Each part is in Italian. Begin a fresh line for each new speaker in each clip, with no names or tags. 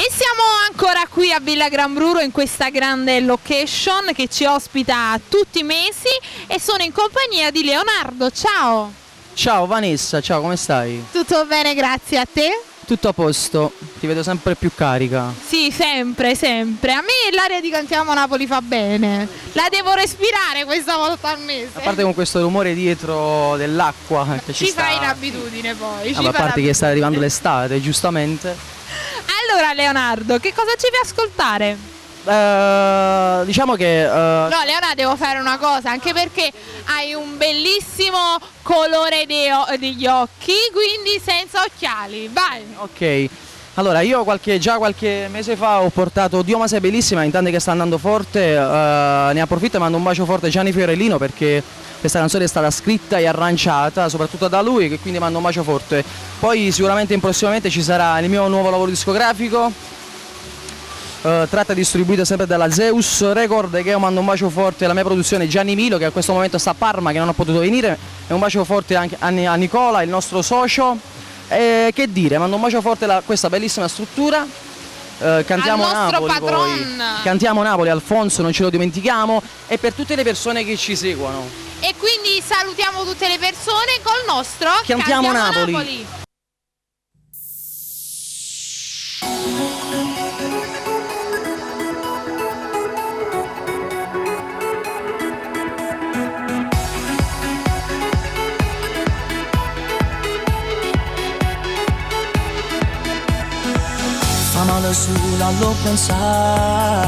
E siamo ancora qui a Villa Gran Bruro in questa grande location che ci ospita tutti i mesi e sono in compagnia di Leonardo. Ciao!
Ciao Vanessa, ciao, come stai?
Tutto bene, grazie a te?
Tutto a posto, ti vedo sempre più carica.
Sì, sempre, sempre. A me l'aria di Cantiamo Napoli fa bene. La devo respirare questa volta al mese.
A parte con questo rumore dietro dell'acqua che ci sta...
fai l'abitudine poi.
A parte che sta arrivando l'estate, giustamente.
Allora Leonardo, che cosa ci fai ascoltare?
Diciamo che...
No, Leonardo, devo fare una cosa, anche perché hai un bellissimo colore degli occhi, quindi senza occhiali, vai!
Ok, allora io già qualche mese fa ho portato Dio ma sei bellissima, intanto che sta andando forte, ne approfitto e mando un bacio forte a Gianni Fiorellino perché questa canzone è stata scritta e arrangiata soprattutto da lui, che quindi mando un bacio forte. Poi sicuramente prossimamente ci sarà il mio nuovo lavoro discografico, tratta e distribuito sempre dalla Zeus Record, che io mando un bacio forte alla mia produzione Gianni Milo, che a questo momento sta a Parma, che non ha potuto venire, e un bacio forte anche a Nicola, il nostro socio, e che dire, mando un bacio forte a questa bellissima struttura, Cantiamo
al nostro
Napoli,
patron.
Cantiamo Napoli, Alfonso, non ce lo dimentichiamo, e per tutte le persone che ci seguono.
E quindi salutiamo tutte le persone col nostro
Cantiamo Napoli.
Fa male solo a lo pensare,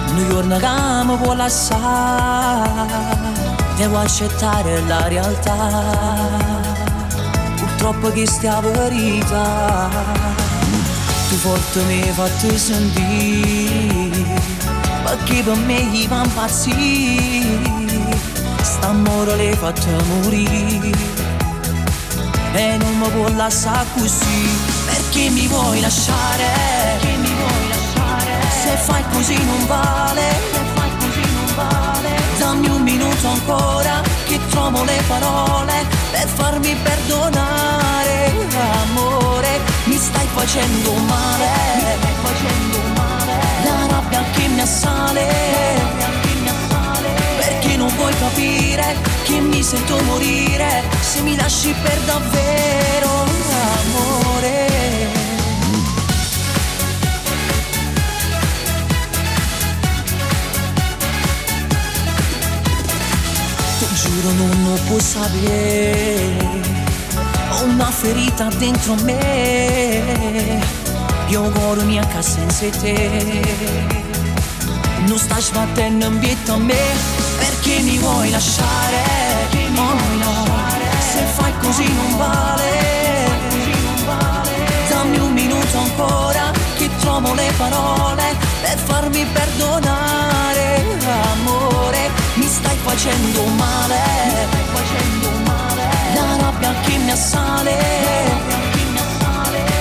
un giorno che mi può lasciare, devo accettare la realtà, purtroppo che stia verità, tu forte mi hai fatto sentire, perché per me gli va impazzire, st'amore l'hai fatto morire, e non mi può lasciare così. Perché mi vuoi lasciare? Perché mi vuoi lasciare? Se fai così non vale, se fai così non vale. Dammi un minuto ancora che trovo le parole per farmi perdonare. Amore, mi stai facendo male, mi stai facendo male. La rabbia che mi assale, perché non vuoi capire che mi sento morire se mi lasci per davvero, amore. Ti giuro non lo puoi sapere, ho una ferita dentro me, io cuore mia casa senza te. Non stai sbattendo in pietà a me, perché mi vuoi lasciare? Se fai così non vale, dammi un minuto ancora che trovo le parole per farmi perdonare. Amore, mi stai facendo male, la rabbia che mi assale,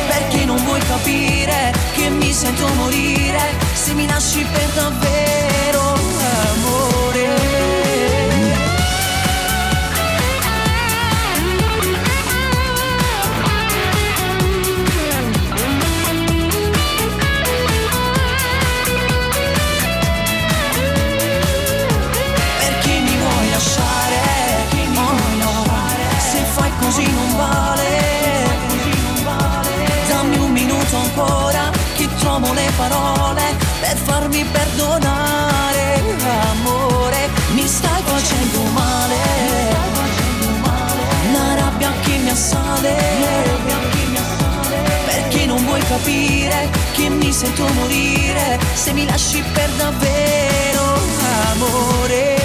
perché non vuoi capire che mi sento morire se mi lasci per davvero, amore. Perché mi vuoi lasciare? Se fai così non vale. Dammi un minuto ancora che trovo le parole per farmi perdonare, amore, mi stai facendo male, la rabbia che mi assale, perché non vuoi capire che mi sento morire se mi lasci per davvero, amore.